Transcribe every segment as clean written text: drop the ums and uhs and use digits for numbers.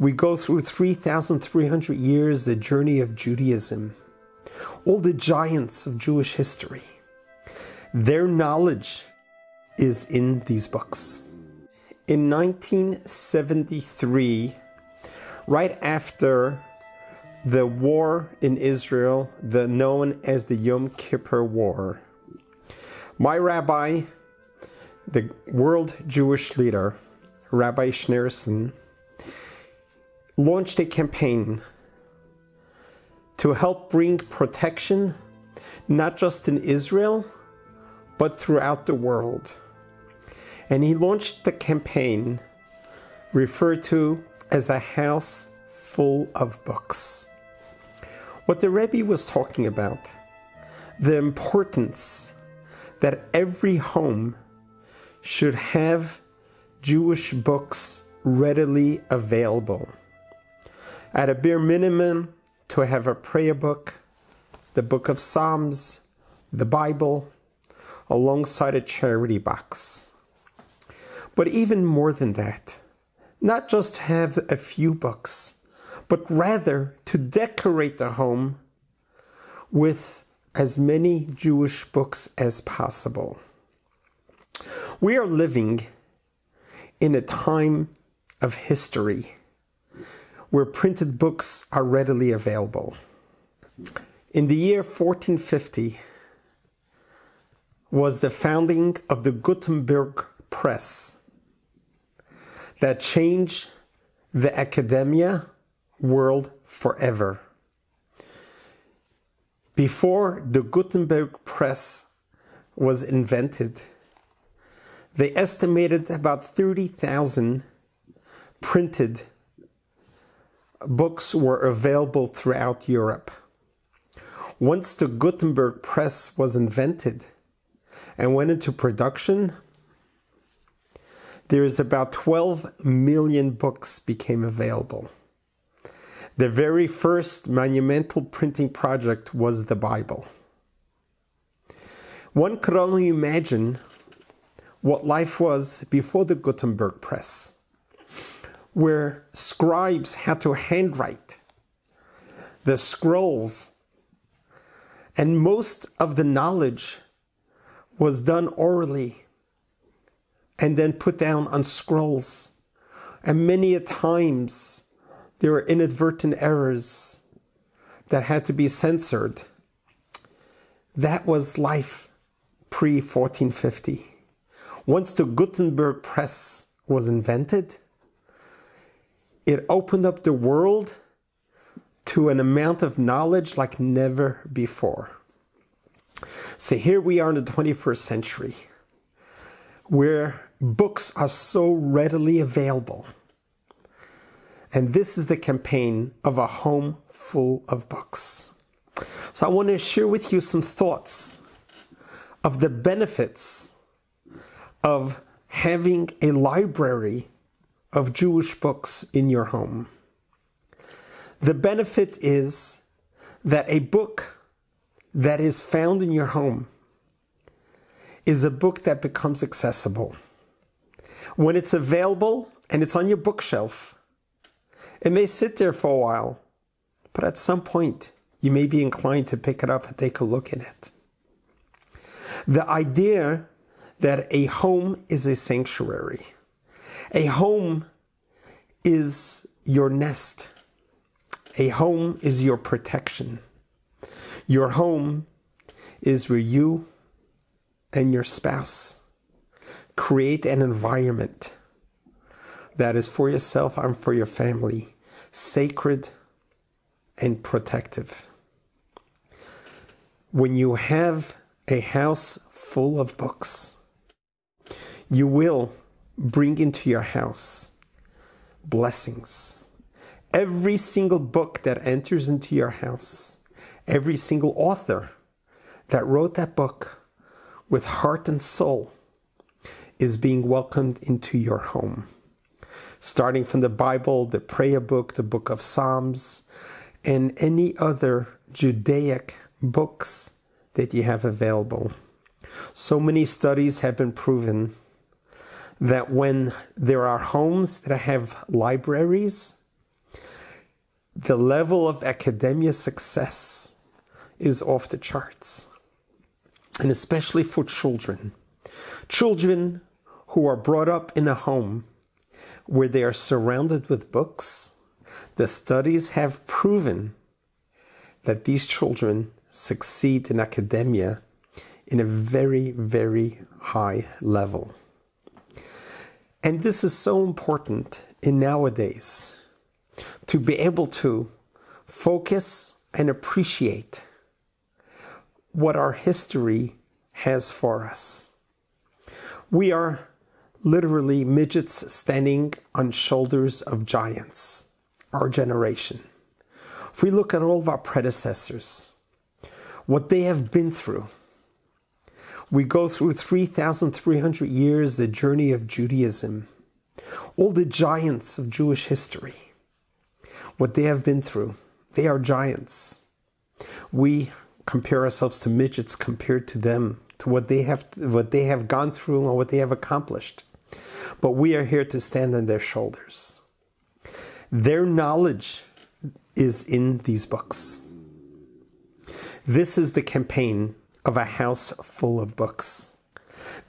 We go through 3,300 years, the journey of Judaism, all the giants of Jewish history. Their knowledge is in these books. In 1973, right after the war in Israel, known as the Yom Kippur War, my rabbi, the world Jewish leader, Rabbi Schneerson, launched a campaign to help bring protection, not just in Israel, but throughout the world. And he launched the campaign referred to as a house full of books. What the Rebbe was talking about, the importance that every home should have Jewish books readily available. At a bare minimum, to have a prayer book, the book of Psalms, the Bible, alongside a charity box. But even more than that, not just have a few books, but rather to decorate the home with as many Jewish books as possible. We are living in a time of history where printed books are readily available. In the year 1450 was the founding of the Gutenberg Press that changed the academia world forever. Before the Gutenberg Press was invented, they estimated about 30,000 printed books were available throughout Europe. Once the Gutenberg Press was invented and went into production, there is about 12 million books became available. The very first monumental printing project was the Bible. One could only imagine what life was before the Gutenberg Press, where scribes had to handwrite the scrolls, and most of the knowledge was done orally and then put down on scrolls. And many a times there were inadvertent errors that had to be censored. That was life pre-1450. Once the Gutenberg Press was invented, it opened up the world to an amount of knowledge like never before. So here we are in the 21st century, where books are so readily available. And this is the campaign of a home full of books. So I want to share with you some thoughts of the benefits of having a library of Jewish books in your home. The benefit is that a book that is found in your home is a book that becomes accessible. When it's available and it's on your bookshelf, it may sit there for a while, but at some point you may be inclined to pick it up and take a look at it. The idea that a home is a sanctuary. A home is your nest. A home is your protection. Your home is where you and your spouse create an environment that is for yourself and for your family, sacred and protective. When you have a house full of books, you will bring into your house blessings. Every single book that enters into your house, every single author that wrote that book with heart and soul is being welcomed into your home. Starting from the Bible, the prayer book, the book of Psalms, and any other Judaic books that you have available. So many studies have been proven that when there are homes that have libraries, the level of academia success is off the charts. And especially for children. Children who are brought up in a home where they are surrounded with books, the studies have proven that these children succeed in academia in a very, very high level. And this is so important in nowadays, to be able to focus and appreciate what our history has for us. We are literally midgets standing on shoulders of giants, our generation. If we look at all of our predecessors, what they have been through, we go through 3,300 years, the journey of Judaism, all the giants of Jewish history, what they have been through, they are giants. We compare ourselves to midgets compared to them, to what they have gone through and what they have accomplished. But we are here to stand on their shoulders. Their knowledge is in these books. This is the campaign of a house full of books.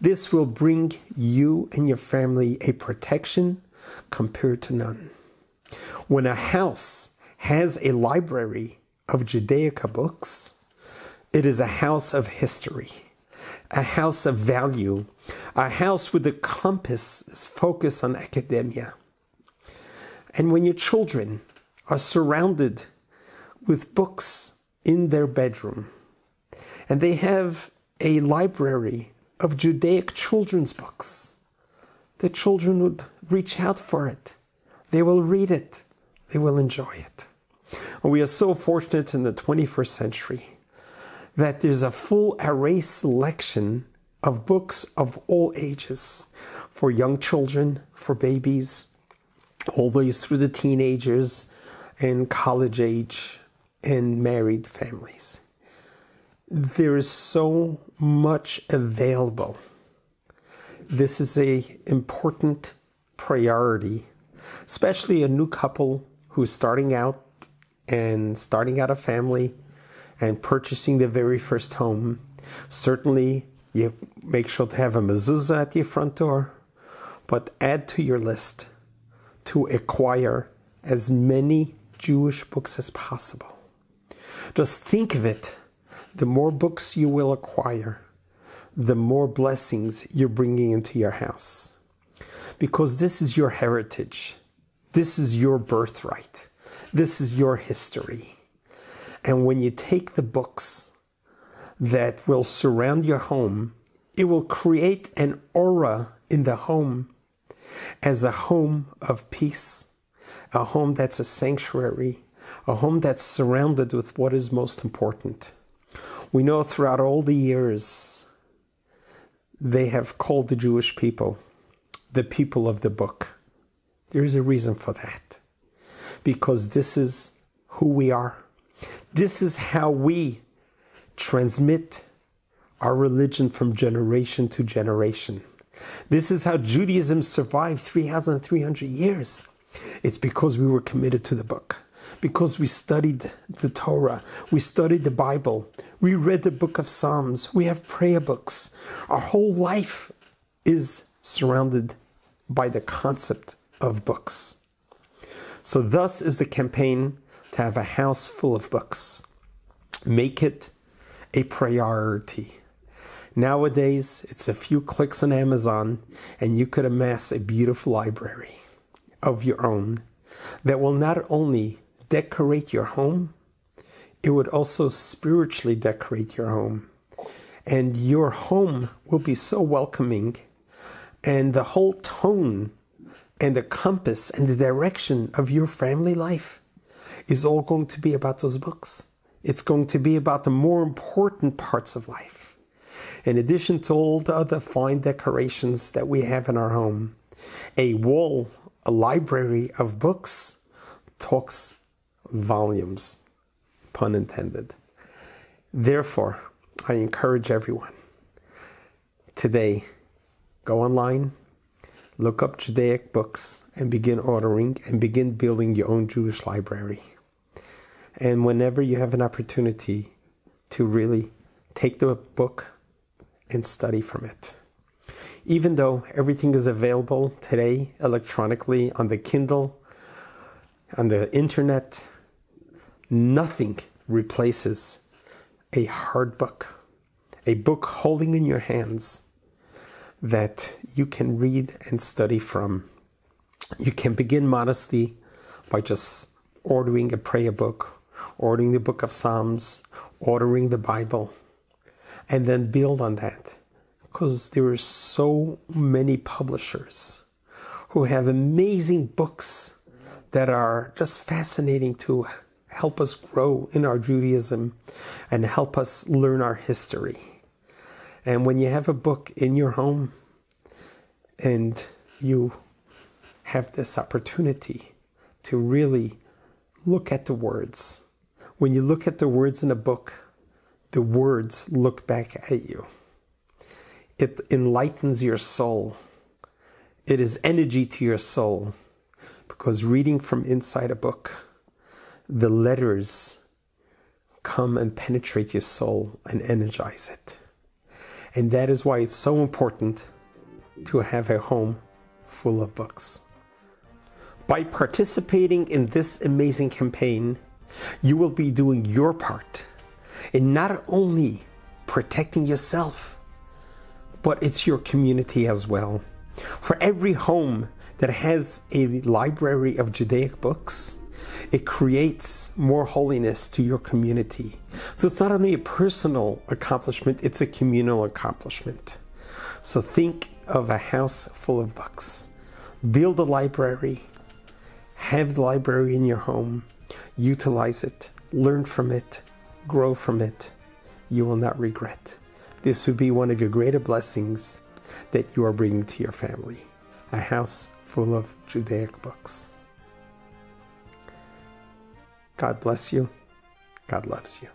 This will bring you and your family a protection compared to none. When a house has a library of Judaica books, it is a house of history, a house of value, a house where the compass is focused on academia. And when your children are surrounded with books in their bedroom, and they have a library of Judaic children's books, the children would reach out for it. They will read it. They will enjoy it. And we are so fortunate in the 21st century that there's a full array selection of books of all ages, for young children, for babies, all the way through the teenagers and college age and married families. There is so much available. This is an important priority, especially a new couple who's starting out a family and purchasing the very first home. Certainly, you make sure to have a mezuzah at your front door, but add to your list to acquire as many Jewish books as possible. Just think of it. The more books you will acquire, the more blessings you're bringing into your house. Because this is your heritage. This is your birthright. This is your history. And when you take the books that will surround your home, it will create an aura in the home as a home of peace, a home that's a sanctuary, a home that's surrounded with what is most important. We know throughout all the years, they have called the Jewish people the people of the book. There's a reason for that. Because this is who we are. This is how we transmit our religion from generation to generation. This is how Judaism survived 3,300 years. It's because we were committed to the book. Because we studied the Torah. We studied the Bible. We read the book of Psalms. We have prayer books. Our whole life is surrounded by the concept of books. So thus is the campaign to have a house full of books. Make it a priority. Nowadays, it's a few clicks on Amazon and you could amass a beautiful library of your own that will not only decorate your home, it would also spiritually decorate your home. And your home will be so welcoming, and the whole tone and the compass and the direction of your family life is all going to be about those books. It's going to be about the more important parts of life. In addition to all the other fine decorations that we have in our home, a library of books talks volumes, pun intended. Therefore, I encourage everyone today, go online, look up Judaic books, and begin ordering and begin building your own Jewish library. And whenever you have an opportunity to really take the book and study from it. Even though everything is available today electronically on the Kindle, on the internet, nothing replaces a hard book, a book holding in your hands that you can read and study from. You can begin modestly by just ordering a prayer book, ordering the book of Psalms, ordering the Bible, and then build on that. Because there are so many publishers who have amazing books that are just fascinating to help us grow in our Judaism and help us learn our history. And when you have a book in your home and you have this opportunity to really look at the words, when you look at the words in a book, the words look back at you. It enlightens your soul. It is energy to your soul, because reading from inside a book, the letters come and penetrate your soul and energize it. And that is why it's so important to have a home full of books. By participating in this amazing campaign, you will be doing your part in not only protecting yourself, but it's your community as well. For every home that has a library of Judaic books, it creates more holiness to your community. So it's not only a personal accomplishment, it's a communal accomplishment. So think of a house full of books. Build a library. Have the library in your home. Utilize it. Learn from it. Grow from it. You will not regret. This would be one of your greater blessings that you are bringing to your family. A house full of Judaic books. God bless you. God loves you.